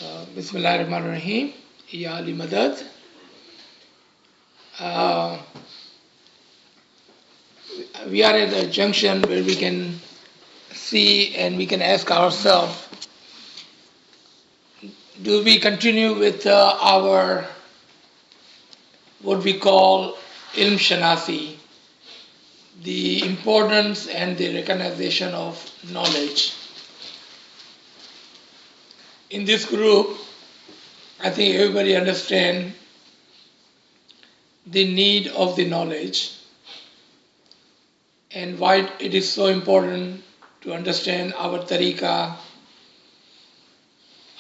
Bismillahirrahmanirrahim. Ya Ali Madad. Uh, we are at a junction where we can see and we can ask ourselves, do we continue with our what we call ilm shanasi, the importance and the recognition of knowledge? In this group, I think everybody understands the need of the knowledge and why it is so important to understand our tariqah,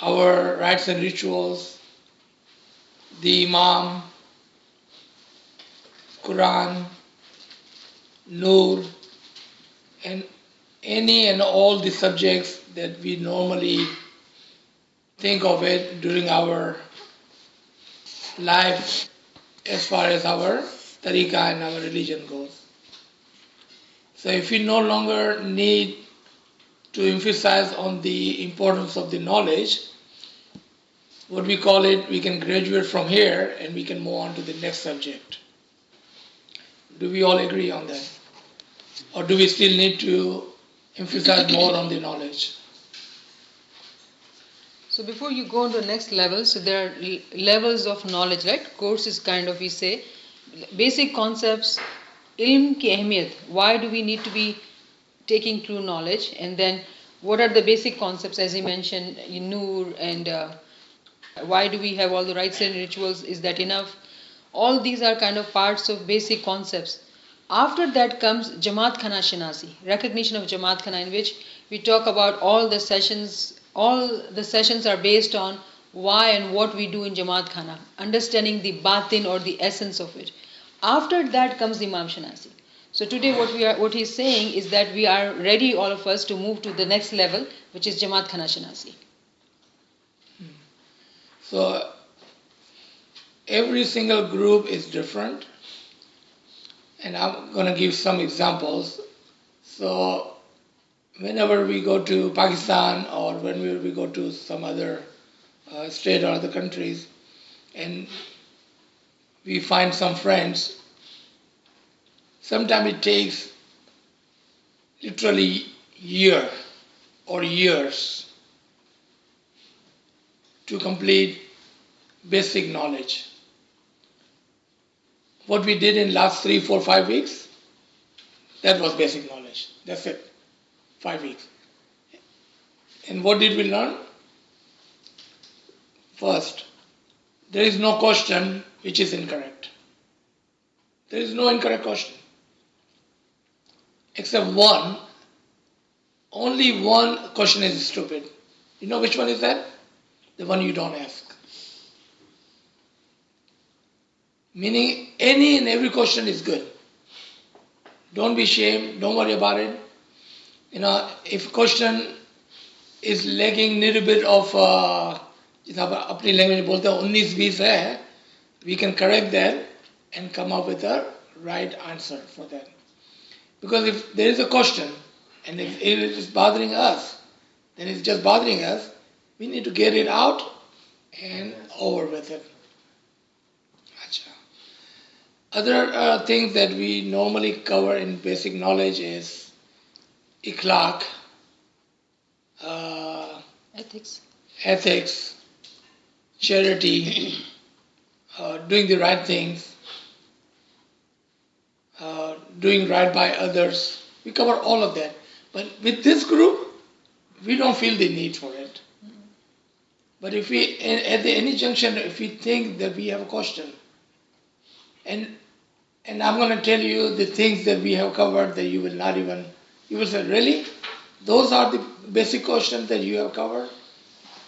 our rites and rituals, the Imam, Quran, Noor, and any and all the subjects that we normally think of it during our life as far as our tariqah and our religion goes. So if we no longer need to emphasize on the importance of the knowledge, what we call it, we can graduate from here and we can move on to the next subject. Do we all agree on that? Or do we still need to emphasize more on the knowledge? So before you go on to the next level, so there are levels of knowledge, right? Course is kind of, we say, basic concepts, ilm ki ahmiyat. Why do we need to be taking true knowledge? And then what are the basic concepts, as he mentioned, Noor, and why do we have all the rites and rituals? Is that enough? All these are kind of parts of basic concepts. After that comes Jamat Khana Shinasi, recognition of Jamat Khana, in which we talk about all the sessions. All the sessions are based on why and what we do in Jamaat Khana, understanding the batin or the essence of it. After that comes Imam Shanasi. So today what he's saying is that we are ready, all of us, to move to the next level, which is Jamaat Khana Shanasi. So every single group is different, and I'm going to give some examples. So whenever we go to Pakistan or whenever we go to some other state or other countries and we find some friends, sometimes it takes literally year or years to complete basic knowledge. What we did in last 3, 4, 5 weeks, that was basic knowledge. That's it. 5 weeks. And what did we learn? First, there is no question which is incorrect. There is no incorrect question. Except one. Only one question is stupid. You know which one is that? The one you don't ask. Meaning any and every question is good. Don't be ashamed. Don't worry about it. If question is lacking little bit of, अपनी language बोलते हैं 19-20 है, we can correct that and come up with a right answer for that. Because if there is a question and if it is bothering us, then it's just bothering us, we need to get it out and over with it. Other things that we normally cover in basic knowledge is ikhlaq, ethics, charity, doing the right things, doing right by others. We cover all of that. But with this group, we don't feel the need for it. But if we, at any junction, if we think that we have a question, and I'm going to tell you the things that we have covered that you will not even, you will say, really? Those are the basic questions that you have covered?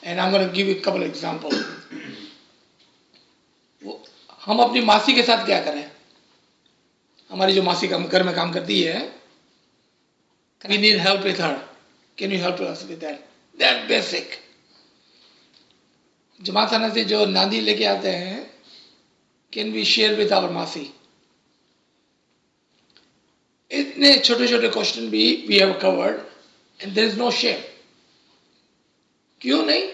And I'm going to give you a couple of examples. हम अपनी मासी के साथ क्या करें? हमारी जो मासी घर में काम करती है, we need help with her. Can you help us with that? That basic. जमात खाना से जो नांदी लेके आते हैं, can we share with our मासी? इतने छोटे छोटे क्वेश्चन भी we have covered and there is no shame. क्यों नहीं?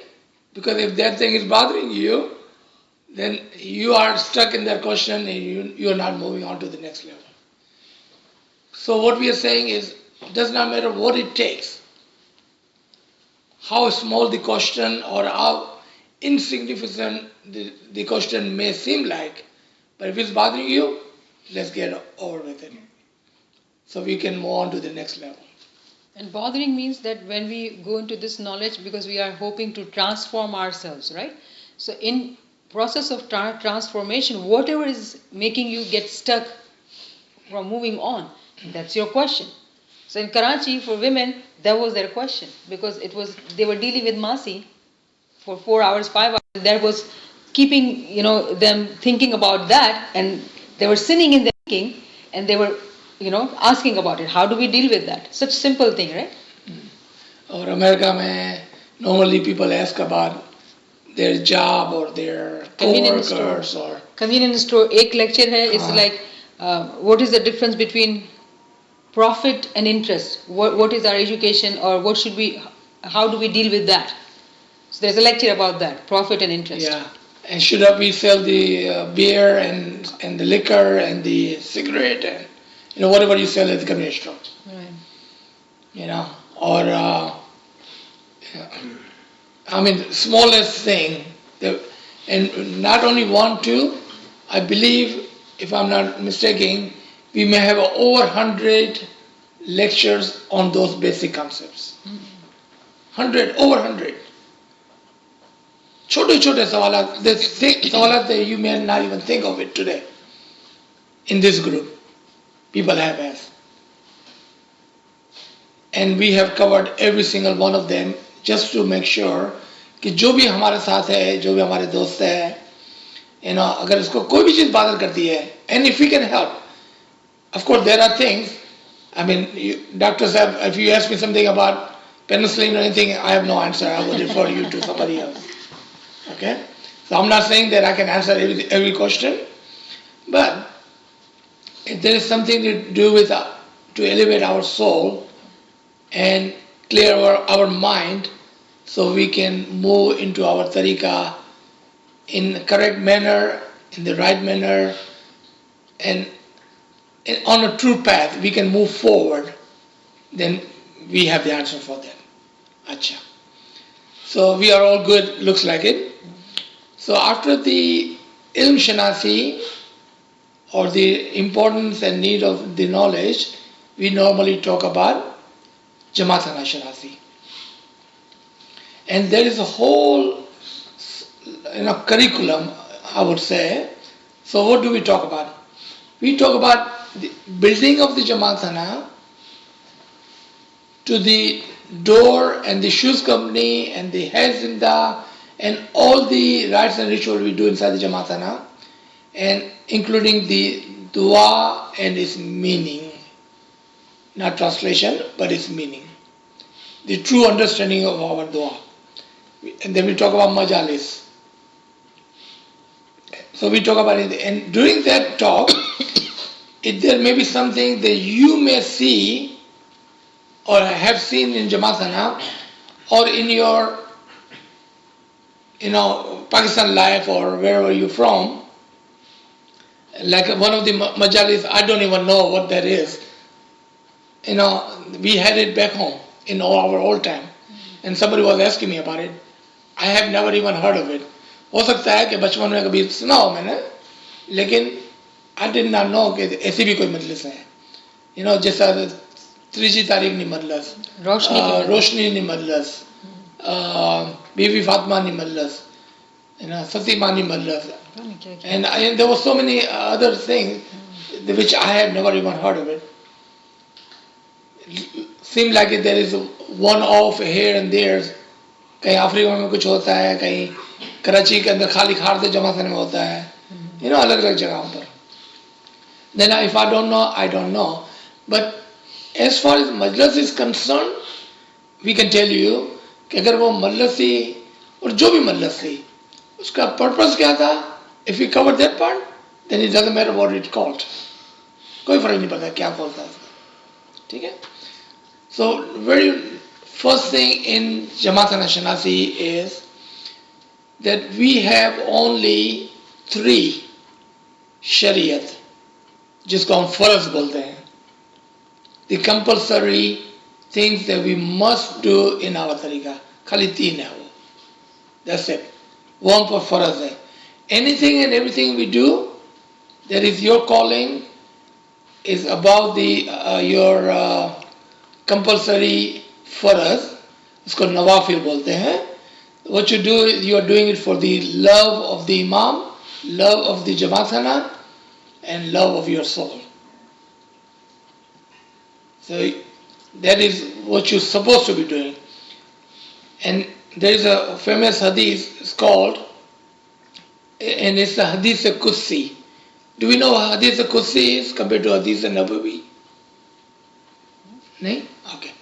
Because if that thing is bothering you, then you are stuck in that question and you are not moving on to the next level. So what we are saying is, it does not matter what it takes, how small the question or how insignificant the question may seem like, but if it's bothering you, let's get over with it. So we can move on to the next level. And bothering means that when we go into this knowledge, because we are hoping to transform ourselves, right? So in process of transformation, whatever is making you get stuck from moving on, that's your question. So in Karachi, for women, that was their question, because they were dealing with Masi for 4 hours, 5 hours. That was keeping them thinking about that, and they were sinning in their thinking, and they were asking about it. How do we deal with that? Such simple thing, right? Or America mein, normally people ask about their job or their co-workers or convenience store. Ek lecture hai, it's like what is the difference between profit and interest? What is our education, or how do we deal with that? So there's a lecture about that, profit and interest. Yeah, and should we sell the beer and the liquor and the cigarette and whatever you sell at the convenience store? Right. Or I mean, smallest thing. And not only one, two. I believe, if I'm not mistaken, we may have over 100 lectures on those basic concepts. 100, over 100. Chote sawalat, sawalat that you may not even think of it today. In this group, people have asked. And we have covered every single one of them just to make sure कि जो भी हमारे साथ है, जो भी हमारे दोस्त है, अगर इसको कोई भी चीज़ बादल करती है, and if we can help, of course there are things. I mean, doctors have. If you ask me something about penicillin or anything, I have no answer. I will refer you to somebody else. Okay, so I'm not saying that I can answer every question, but if there is something to do with to elevate our soul and clear our mind, so we can move into our tariqah in the correct manner, in the right manner, and on a true path, we can move forward, then we have the answer for that. Acha. So we are all good, looks like it. So after the ilm shanasi, or the importance and need of the knowledge, we normally talk about Jamat shanasi. And there is a whole curriculum, I would say. So what do we talk about? We talk about the building of the Jamaat to the door and the shoes company and the hair zinda and all the rites and rituals we do inside the Jamaat and including the dua and its meaning. Not translation, but its meaning. The true understanding of our dua. And then we talk about majalis. So we talk about it, and during that talk, if there may be something that you may see or have seen in Jamaat or in your Pakistan life or wherever you're from, like one of the majalis, I don't even know what that is. We had it back home in our old time, and somebody was asking me about it. I have never even heard of it. हो सकता है कि बचपन में कभी सुना हो मैंने, लेकिन I did not know कि ऐसी भी कोई मजलिस है. जैसा त्रीजी तारीख नहीं मजलिस, रोशनी नहीं मजलिस, बीवी फातिमा नहीं मजलिस, सतीमा नहीं मजलिस, and there were so many other things which I have never even heard of it. Seemed like there is one off here and there. कहीं अफ्रीका में कुछ होता है, कहीं कराची के अंदर खाली खारते जमा करने में होता है, अलग अलग जगहों पर. Then if I don't know. But as far as majlis is concerned, we can tell you कि अगर वो majlis थी और जो भी majlis थी, उसका purpose क्या था? If we cover that part, then it doesn't matter what it's called. कोई फर्क नहीं पड़ता क्या बोलता है उसका. ठीक है? So very first thing in Jamaat Shanasi is that we have only 3 शरीयत जिसको हम फर्ज बोलते हैं, the compulsory things that we must do in our तरीका, खाली 3 है वो, that's it, वो हम पर फर्ज है. Anything and everything we do that is your calling is above the your compulsory फर्ज, उसको नवाफिल बोलते हैं. What you do is you are doing it for the love of the Imam, love of the Jamat Khana, and love of your soul. So that is what you're supposed to be doing. And there is a famous hadith, it's called, and it's the Hadith Qudsi. Do we know what Hadith Qudsi is compared to Hadith Nabawi? No? Okay.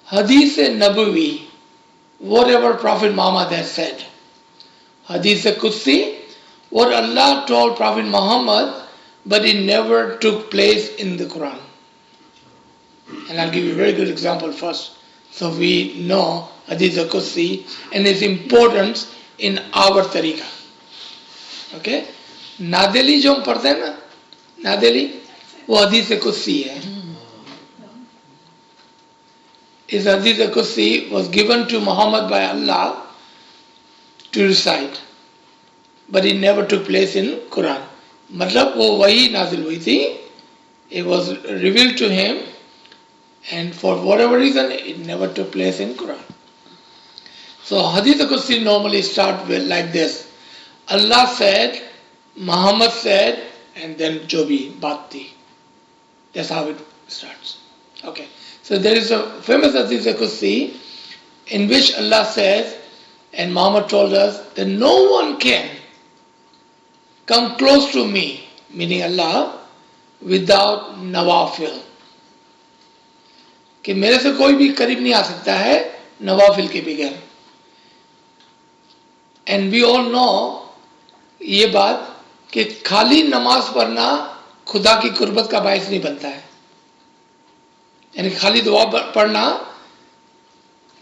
Hadith Nabawi, whatever Prophet Muhammad has said. Hadith Qudsi, what Allah told Prophet Muhammad, but it never took place in the Quran. And I'll give you a very good example first, so we know Hadith Qudsi and its importance in our tariqa. Okay? नादेली जो हम पढ़ते हैं ना, नादेली वो हदीस कुदसी है. This Hadith Qudsi was given to Muhammad by Allah to recite, but it never took place in Quran. मतलब वो वही नाजिल हुई थी, it was revealed to him, and for whatever reason it never took place in Quran. So Hadith Qudsi normally start with like this: Allah said, Muhammad said, and then जो भी बात थी. That's how it starts. Okay. So there is a famous Hadith Qudsi in which Allah says, and Muhammad told us, that no one can come close to me, meaning Allah, without nawafil. कि मेरे से कोई भी करीब नहीं आ सकता है नवाफिल के बगैर. And we all know ये बात कि खाली नमाज पढ़ना खुदा की कुर्बत का बायस नहीं बनता है. यानी खाली दुआ पढ़ना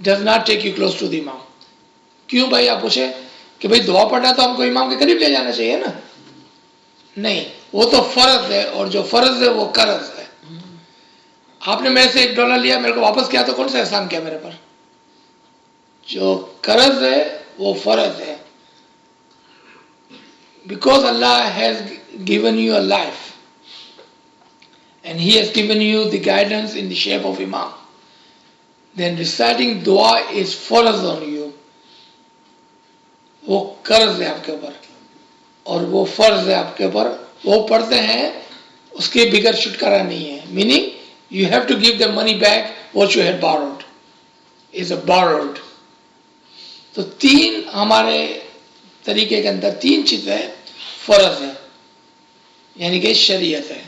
does not take you close to the imam. क्यों भाई आप पूछे कि भाई दुआ पढ़ना तो हमको इमाम के करीब ले जाना चाहिए ना? नहीं, वो तो फर्ज है, और जो फर्ज है वो कर्ज है. आपने मेरे से $1 लिया, मेरे को वापस किया, तो कौन सा एहसान किया मेरे पर? जो कर्ज है वो फर्ज है. Because Allah has given you a life, and He has given you the guidance in the shape of Imam, then reciting dua is farz on you. वो कर्ज है आपके ऊपर, और वो फर्ज है आपके ऊपर. वो पढ़ते हैं, उसके बिगड़ छुटकारा नहीं है. Meaning you have to give the money back what you had borrowed. is a borrowed. तो 3 हमारे तरीके के अंदर 3 चीजें फर्ज है, यानी कि शरीयत है.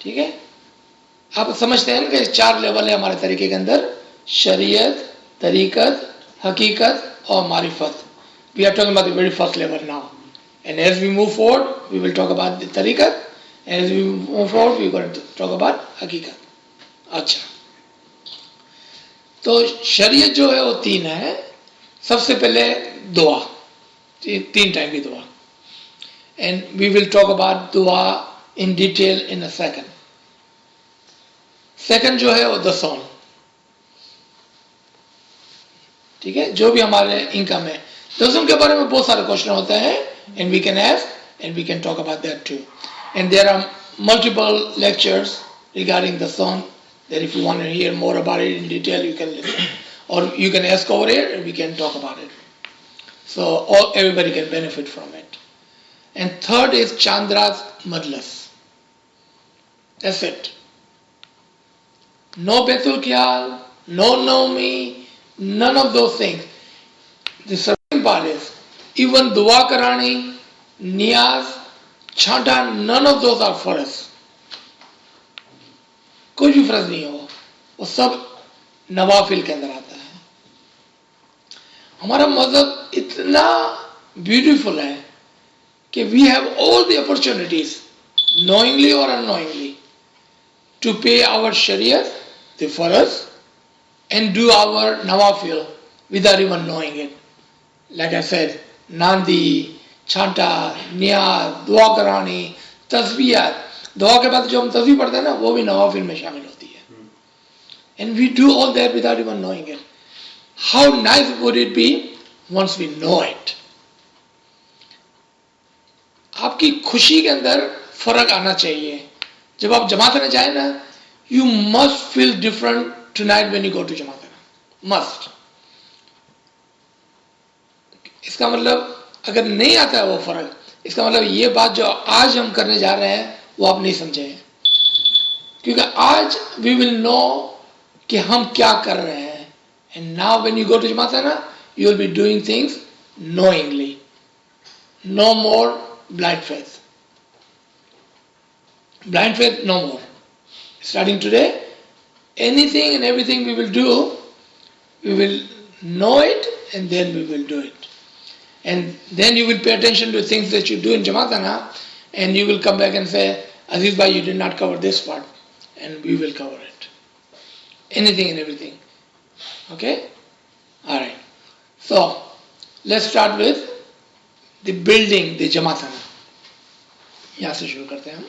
ठीक है? आप समझते हैं ना कि 4 लेवल है हमारे तरीके के अंदर: शरीयत, तरीकत, हकीकत और मारिफत. We are talking about the very first level now, and as we move forward we will talk about the tariqat, and as we move forward we are going to talk about हकीकत. अच्छा, तो शरीयत जो है वो 3 है. सबसे पहले दुआ, 3 टाइम की दुआ, and we will talk about दुआ in detail in a second. Second जो है वो दसौन. ठीक है? जो भी हमारे इनकम है, दसौन के बारे में बहुत सारे क्वेश्चन होते हैं, and we can ask and we can talk about that too. And there are multiple lectures regarding the song that if you want to hear more about it in detail, you can listen, or you can ask over here and we can talk about it. So everybody can benefit from it. And third is Chandra's Madlas. That's it. No Betul Khyal, no Naumi, none of those things. The second part is even Dua Karani, Niyaz, Chanta, none of those are for us. कोई भी फर्ज नहीं हो, वो सब नवाफिल के अंदर आता है. हमारा मजहब इतना ब्यूटीफुल है कि we have all the opportunities, knowingly or unknowingly, to pay our shariat, the farz, and do our nawafil, without even knowing it. Like I said, Nandi, Chanta, Niyaz, दुआ करानी, तस्बीहात, दुआ के बाद जो हम तस्बीह पढ़ते हैं ना वो भी नवाफिल में शामिल होती है. And we do all that without even knowing it. How nice would it be once we know it? आपकी खुशी के अंदर फर्क आना चाहिए. जब आप जमात में जाए ना, you must feel different tonight when you go to जमात में. Must. इसका मतलब अगर नहीं आता है वो फर्क, इसका मतलब ये बात जो आज हम करने जा रहे हैं वो आप नहीं समझे हैं. क्योंकि आज we will know कि हम क्या कर रहे हैं. And now when you go to जमात ना, you will be doing things knowingly. No more blind faith. Blind faith, no more. Starting today, anything and everything we will do, we will know it and then we will do it. And then you will pay attention to things that you do in Jamatana and you will come back and say, Aziz bhai, you did not cover this part. And we will cover it. Anything and everything. Okay? Alright. So, let's start with the building, the Jamatana. यहाँ से शुरू करते हैं हम.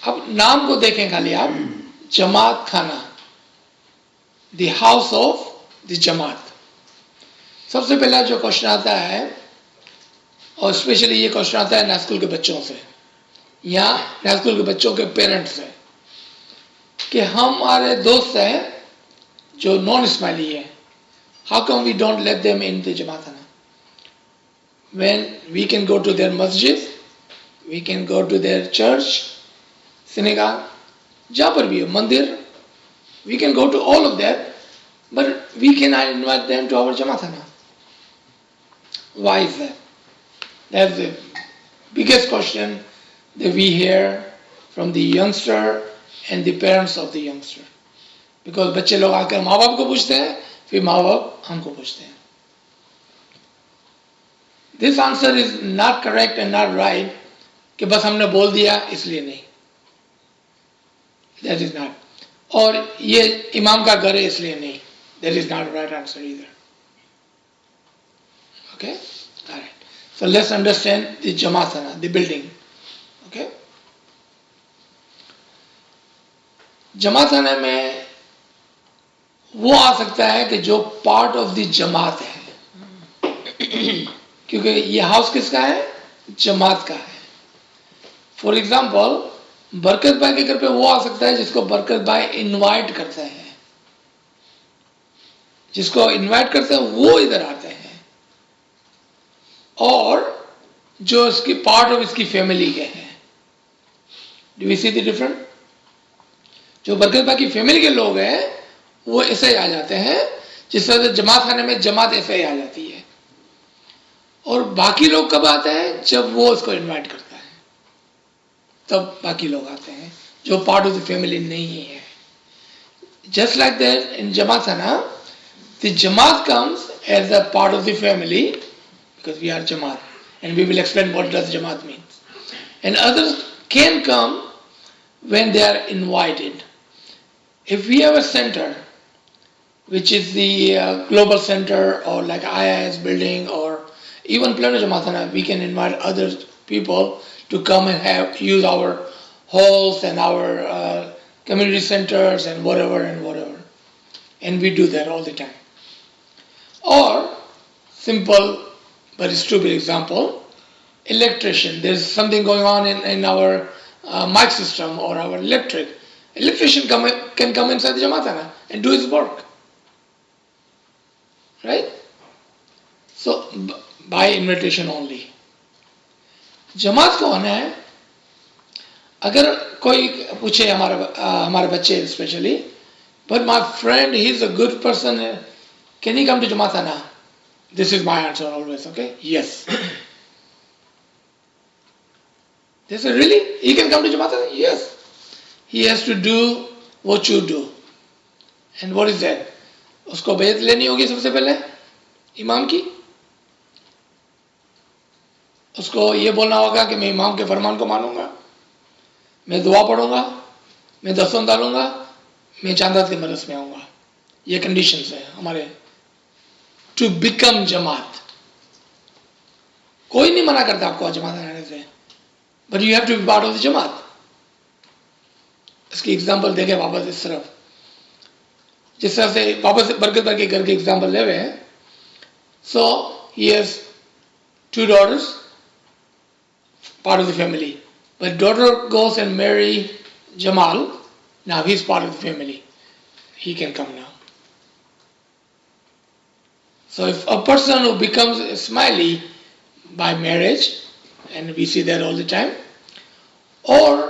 अब नाम को देखें खाली आप, जमात खाना, the house of the जमात. सबसे पहला जो क्वेश्चन आता है, और स्पेशली ये क्वेश्चन आता है नया स्कूल के बच्चों से या नया स्कूल के बच्चों के पेरेंट्स से, कि हमारे दोस्त हैं जो नॉन इस्माइली है, how come we don't let them in the Jamaat? When we can go to their masjid, we can go to their church, synagogue, जहाँ पर भी है, मंदिर, we can go to all of that, but we cannot invite them to our Jamatana. Why is that? That's the biggest question that we hear from the youngster and the parents of the youngster. Because बच्चे लोग आकर माँ बाप को पूछते हैं, फिर माँ बाप हमको पूछते हैं. This answer is not correct and not right, कि बस हमने बोल दिया इसलिए नहीं. That is not. और ये इमाम का घर है इसलिए नहीं. That is not the right answer either. Okay? Alright. So let's understand the Jamatana, the building. Okay? जमाताना में वो आ सकता है कि जो पार्ट ऑफ द जमात है, क्योंकि ये हाउस किसका है? जमात का है. फॉर एग्जाम्पल, बरकत भाई के घर पे वो आ सकता है जिसको बरकत भाई इनवाइट करते हैं. जिसको इनवाइट करते हैं वो इधर आते हैं, और जो इसकी पार्ट ऑफ इसकी फैमिली के हैं. Do we see the difference? जो बरकत भाई की फैमिली के लोग हैं वो ऐसे ही आ जाते हैं, जिस तरह से जमात खाने में जमात ऐसे ही आ जाती है. और बाकी लोग कब आते हैं? जब वो उसको इनवाइट करता है, तब बाकी लोग आते हैं जो पार्ट ऑफ द फैमिली नहीं है. जस्ट लाइक दैट इन जमात खाना, the Jamat comes as a part of the family because we are Jamat, and we will explain what does Jamat means. And others can come when they are invited. If we have a center, which is the global center or like ALWAAZ building or even Plano Jamatana, we can invite other people to come and use our halls and our community centers and whatever. And we do that all the time. Or, simple but stupid example, electrician. There's something going on in our mic system or our electric. Electrician can come inside the Jamatana and do his work. Right? So, by invitation only. जमात कौन है? अगर कोई पूछे हमारे बच्चे specially, but my friend, he's a good person, can he come to Jamatana? This is my answer always, okay? Yes. They say, really? He can come to Jamatana? Yes. He has to do what you do. And what is that? उसको बैत लेनी होगी सबसे पहले इमाम की. उसको ये बोलना होगा कि मैं इमाम के फरमान को मानूंगा, मैं दुआ पढ़ूंगा, मैं दस्तों डालूंगा, मैं चांदा के मदद में आऊंगा. ये conditions है हमारे to become जमात. कोई नहीं मना करता आपको जमात आने से, but you have to be part of the जमात. इसकी एग्जांपल देखें वापस इस तरफ, जिस तरह से वापस बरकत भाई के घर के एग्जांपल ले रहे हैं. So he has 2 daughters, part of the family. But daughter goes and marry Jamal, now he's part of the family. He can come now. So if a person who becomes a Ismaili by marriage, and we see that all the time, or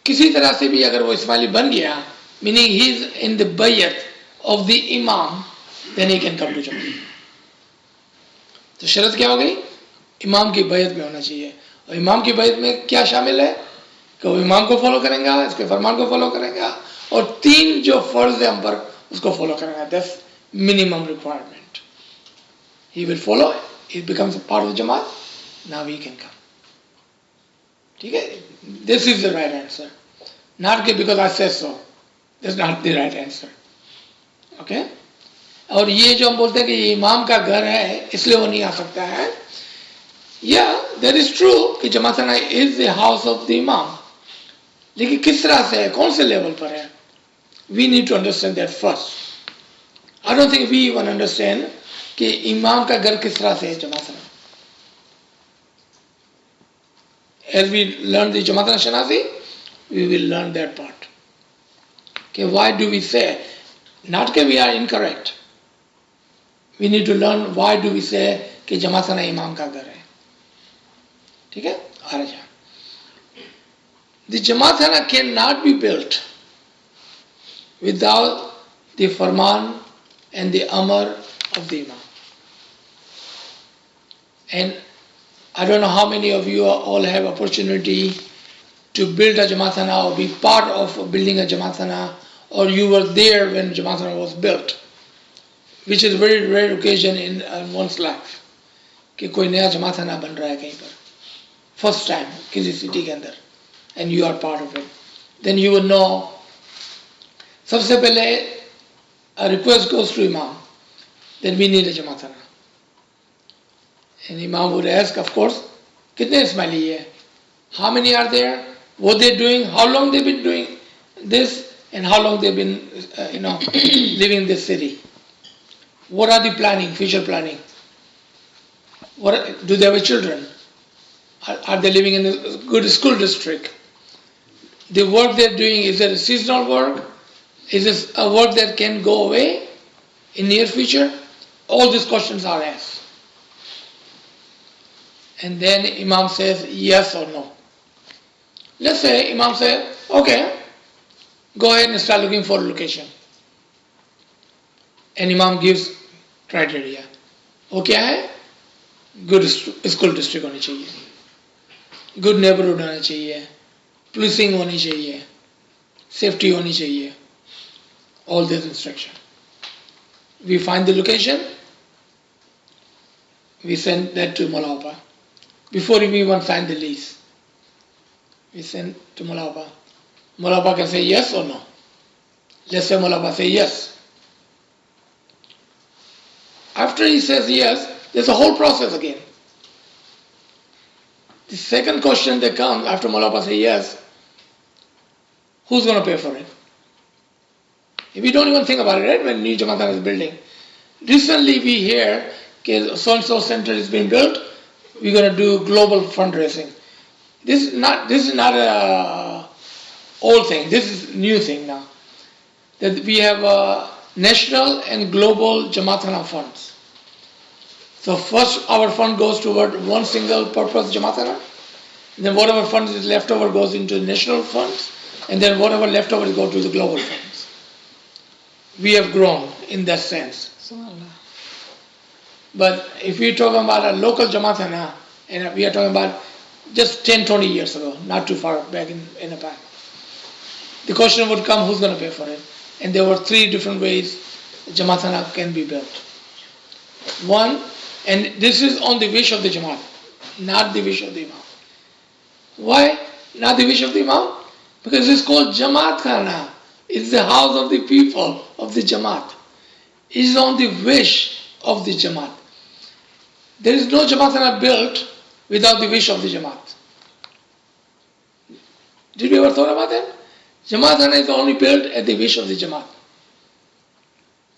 किसी तरह से भी अगर वो इस्माइली बन गया, meaning he is in the bayat of the imam, then he can come to Jamat. तो शर्त क्या हो गई? इमाम की बैत में होना चाहिए. और इमाम की बैत में क्या शामिल है कि वो इमाम को फॉलो करेगा, इसके फरमान को फॉलो करेगा, और 3 जो फर्ज है हम पर उसको फॉलो करेगा. That's minimum requirement. He will follow, he becomes part of जमात, नाउ ही कैन कम. ठीक है, this is the right answer. Not के because I said so, this not the right answer. Okay. और ये जो हम बोलते हैं कि ये इमाम का घर है इसलिए वो नहीं आ सकता है, या दैट इज ट्रू कि जमात खाना is the house of the इमाम, लेकिन किस तरह से है, कौन से लेवल पर है, we need to understand that first. I don't think we even understand कि इमाम का घर किस तरह से है जमात खाना. As we learn the Jamat Shanazi, we will learn that part. Okay, why do we say, not that we are incorrect, we need to learn why do we say कि जमात खाना इमाम का घर है. ठीक है, आ रहा है. The Jamat Khana cannot be built without the farman and the amr of the imam. And I don't know how many of you all have opportunity to build a Jamat Khana or be part of building a Jamat Khana, or you were there when Jamat Khana was built, which is a very rare occasion in one's life कि कोई नया जमात खाना बन रहा है कहीं पर, first time किसी सिटी के अंदर, and you are part of it. Then you will know. सबसे पहले a request goes to Imam, then we need a Jamat Khana. And Imam would ask, of course, कितने इस्माइली है, how many are there, what they're doing, how long they've been doing this, and how long they've been living in this city. What are the planning, future planning? What do they have children? Are they living in a good school district? The work they're doing, is it a seasonal work? Is this a work that can go away in near future? All these questions are asked. And then Imam says yes or no. Let's say Imam says, okay, go ahead and start looking for a location. And Imam gives criteria. वो क्या है? Good school district होनी चाहिए, good neighborhood होना चाहिए, policing होनी चाहिए, safety होनी चाहिए. All this instruction. We find the location, we send that to Mullah. Before we even sign the lease, we send to Mullah. Mullah can say yes or no. Let's say Mullah say yes. After he says yes, there's a whole process again. The second question that comes after Mullah say yes, who's going to pay for it? If we don't even think about it, right, when new Jamat Khana is building. Recently we hear that so-and-so center is being built, we're going to do global fundraising. This is not a old thing, this is new thing now. That we have national and global Jamat Khana funds. So first our fund goes toward one single purpose Jamat Khana, then whatever funds is left over goes into national funds, and then whatever left over goes to the global funds. We have grown in that sense. But if we're talking about a local Jamat Khana, and we are talking about just 10-20 years ago, not too far back in the past, the question would come, who's going to pay for it? And there were 3 different ways Jamat Khana can be built. One, and this is on the wish of the Jamaat, not the wish of the Imam. Why not the wish of the Imam? Because it's called Jamat Khana. It's the house of the people, of the Jamaat. is on the wish of the Jamaat. There is no Jamaatana built without the wish of the Jamaat. Did you ever thought about that? Jamaatana is only built at the wish of the Jamaat.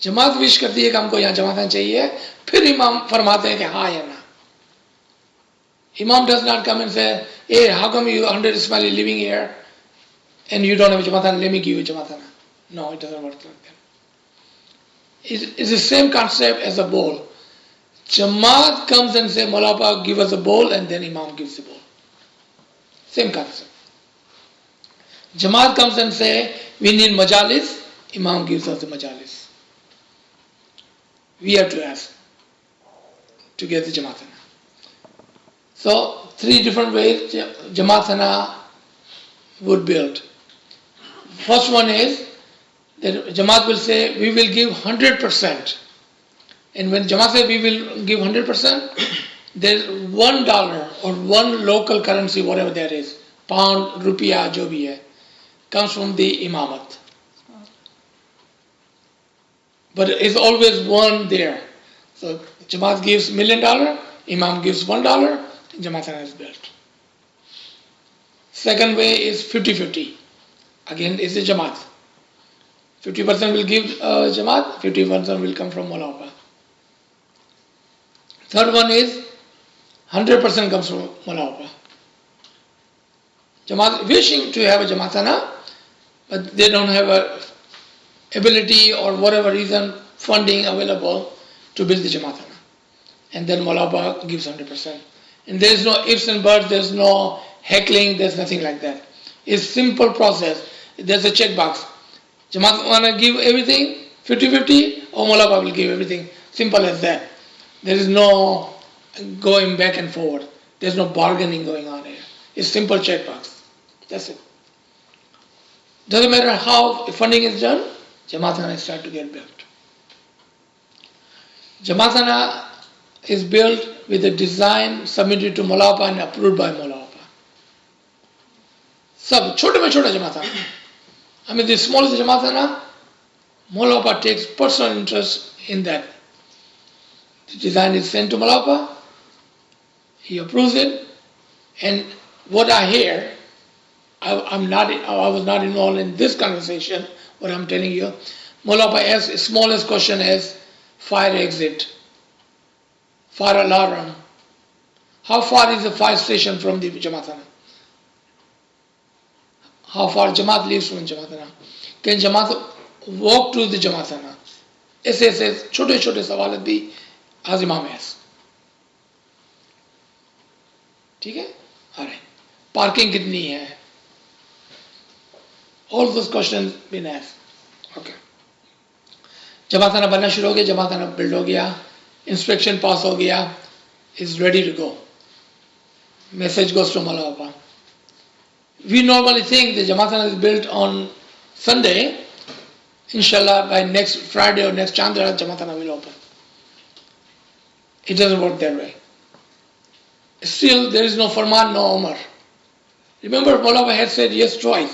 Jamaat wish करती है कि हमको यहाँ जमात चाहिए, फिर इमाम फरमाते हैं कि हाँ या ना. Imam does not come and say, hey, how come you 100 Ismaili living here and you don't have a Jamatana, let me give you a Jamatana. No, it doesn't work like that. It's the same concept as a bowl. Jamaat comes and say, Maulapa, give us a bowl, and then Imam gives the bowl. Same concept. Jamaat comes and say, we need majalis, Imam gives us the majalis. We have to ask to get the Jamaatana. So, 3 different ways Jamaatana would build. First one is that Jamaat will say, we will give 100%. And when Jamaat says we will give 100%, there's $1 or one local currency, whatever there is, pound, rupiah, jo bhi hai, comes from the imamat. But it's always one there. So Jamaat gives $1 million, Imam gives $1, and Jamaatana is built. Second way is 50-50. Again, it's the Jamaat. 50% will give Jamaat, 50% will come from Maulapa. Third one is 100% comes from Maulapa. Jamaat wishing to have a Jamaatana, but they don't have a ability or whatever reason, funding available to build the Jamaatana. And then Maulapa gives 100%. And there is no ifs and buts, there is no heckling, there is nothing like that. It's simple process. There's a checkbox. Jamaat want to give everything, 50-50, or Maulapa will give everything. Simple as that. There is no going back and forward. There's no bargaining going on here. It's simple checkbox. That's it. Doesn't matter how funding is done, Jamaatana is starting to get built. Jamaatana is built with a design submitted to Maulapa and approved by Maulapa. Sab chote mein chota Jamaatana. I mean, the smallest Jamaatana, Maulapa takes personal interest in that. The design is sent to Maulapa, he approves it, and what I hear, I was not involved in this conversation, what I'm telling you. Maulapa asks the smallest question is fire exit, fire alarm. How far is the fire station from the Jamaatana? How far Jamaat lives from Jamaatana? Can Jamaat walk to the Jamaatana? ऐसे छोटे छोटे सवाल भी आज इमाम है. ठीक है? Alright. Parking कितनी है? All those questions been asked. Okay. Jamaatana बनना शुरू हो गया, Jamaatana build हो गया, inspection pass हो गया, is ready to go. Message goes to Maulapa. We normally think the Jamaatana is built on Sunday. Inshallah, by next Friday or next Chandra, Jamaatana will open. It doesn't work that way. Still, there is no Farman, no Omar. Remember, Maulapa had said yes twice.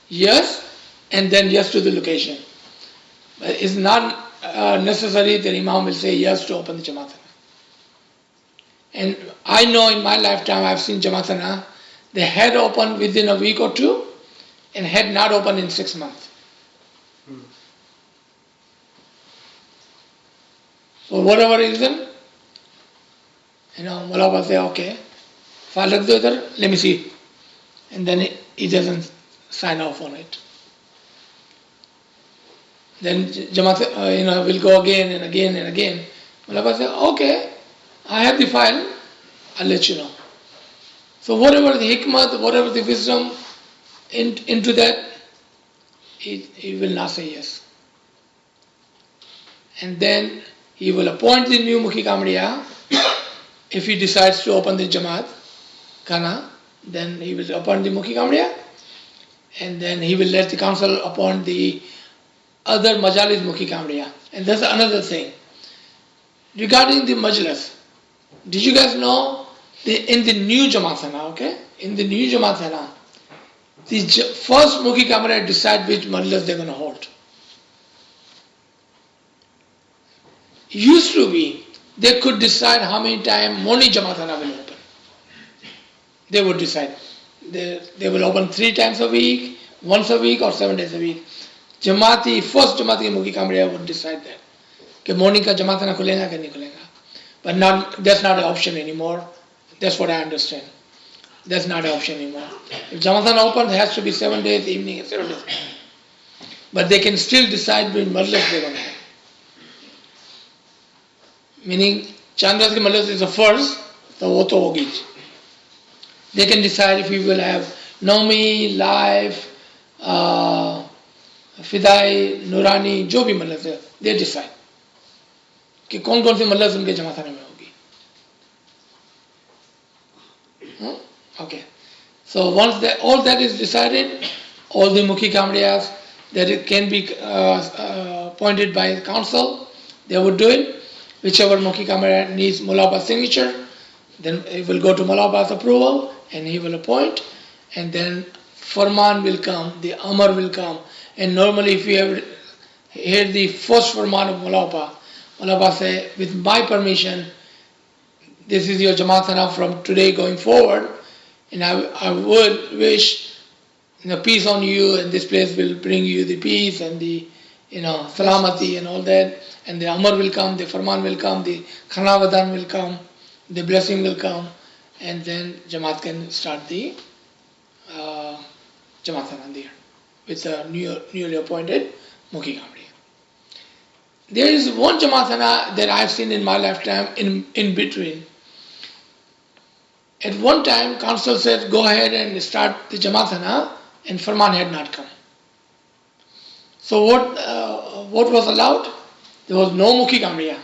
Yes, and then yes to the location. But it's not necessary that Imam will say yes to open the Jamaatana. And I know in my lifetime I've seen Jamaatana, they had opened within a week or two and had not opened in 6 months. For whatever reason, Maulapa say, okay, file rak do idhar, let me see. And then he doesn't sign off on it. Then Jamaat, will go again and again and again. Maulapa say, okay, I have the file, I'll let you know. So whatever the hikmat, whatever the wisdom into that, he will not say yes. And then he will appoint the new Mukhi Kamriya. If he decides to open the Jamat, Khana, then he will appoint the Mukhi Kamriya, and then he will let the council appoint the other Majalis Mukhi Kamriya. And that's another thing. Regarding the Majlis, did you guys know in the new Jamaatana, okay? In the new Jamaatana, the first Mukhi Kamriya decide which Majlis they're going to hold. Used to be, they could decide how many times morning Jamaatana will open. They would decide. They will open 3 times a week, once a week or 7 days a week. First Jamaati Mukhi Kamriya would decide that. कि morning का Jamaatana खुलेगा कि नहीं खुलेगा. But that's not an option anymore. That's what I understand. That's not an option anymore. If Jamaatana opens, it has to be 7 days, evening, 7 days. But they can still decide when Majlis they want to have. Meaning, Chandra's ki Majlis is the first, so wo to hogi. They can decide if we will have Naumi, Life, Fidai, Nurani, जो भी Majlis है, they decide कि कौन-कौन सी Majlis उनके जमाताने में होगी. Okay. So once all that is decided, all the Mukhi Kamriyas that it can be appointed by the council, they would do it. Whichever Mukhi Kamriya needs Mullah signature, then it will go to Mullah approval and he will appoint, and then Farman will come, the Amar will come. And normally if you ever hear the first Farman of Mullah say, with my permission, this is your Jamaatana from today going forward, and I would wish peace on you, and this place will bring you the peace and the salamati and all that, and the Amar will come, the Farman will come, the Khana will come, the blessing will come, and then Jamaat can start the Jamaatana there with the newly appointed Mukhi Kamriya. There is one Jamaatana that I have seen in my lifetime in between. At one time, council said, go ahead and start the Jamaatana, and Farman had not come. So what was allowed? There was no Mukhi Kamriya.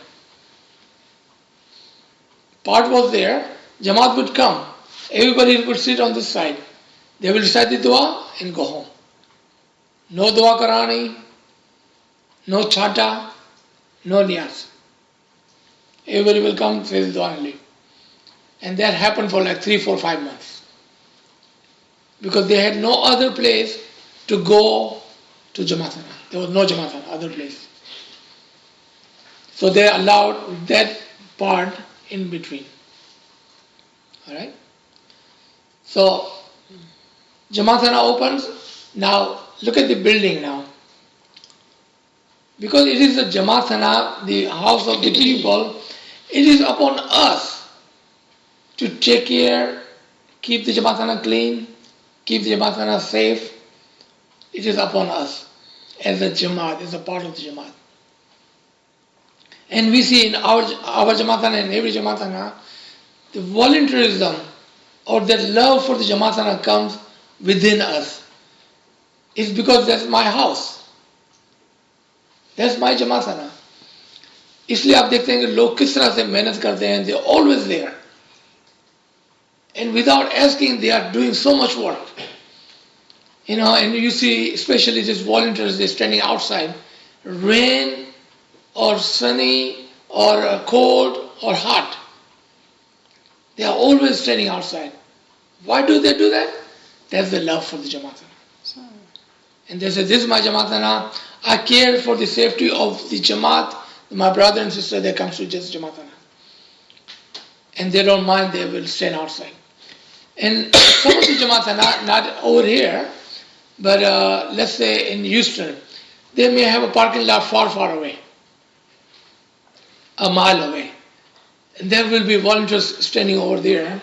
Part was there, Jamaat would come. Everybody would sit on this side. They will recite the dua and go home. No dua karani, no chata, no niyaz. Everybody will come, say the dua and leave. And that happened for like 3, 4, 5 months. Because they had no other place to go to Jamaatana. There was no Jamaatana, other place. So they allowed that part in between. Alright? So, Jamaatana opens. Now, look at the building now. Because it is the Jamaatana, the house of the people, it is upon us to take care, keep the Jamaatana clean, keep the Jamaatana safe. It is upon us as a Jamaat, as a part of the Jamaat. And we see in our Jamaatana and every Jamaatana, the volunteerism or that love for the Jamaatana comes within us. It's because that's my house. That's my Jamaatana. इसलिए आप देखते हैं कि लोग किस तरह से मेहनत करते हैं, they're always there. And without asking, they are doing so much work. And you see, especially these volunteers, they're standing outside, rain or sunny or cold or hot. They are always standing outside. Why do they do that? That's the love for the Jamaatana. And they say, this is my Jamaatana. I care for the safety of the Jamaat. My brother and sister, they come to just Jamaatana. And they don't mind, they will stand outside. And some of the Jamaatana, not over here, but let's say in Houston, they may have a parking lot far, far away, a mile away. And there will be volunteers standing over there,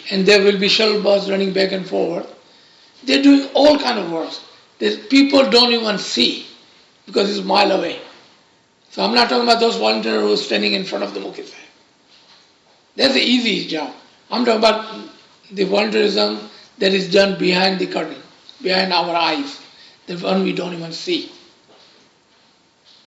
and there will be shuttle bus running back and forward. They're doing all kind of work that people don't even see because it's a mile away. So I'm not talking about those volunteers who are standing in front of the Mukhi Sahib. That's the easy job. I'm talking about the volunteerism that is done behind the curtain, behind our eyes, the one we don't even see.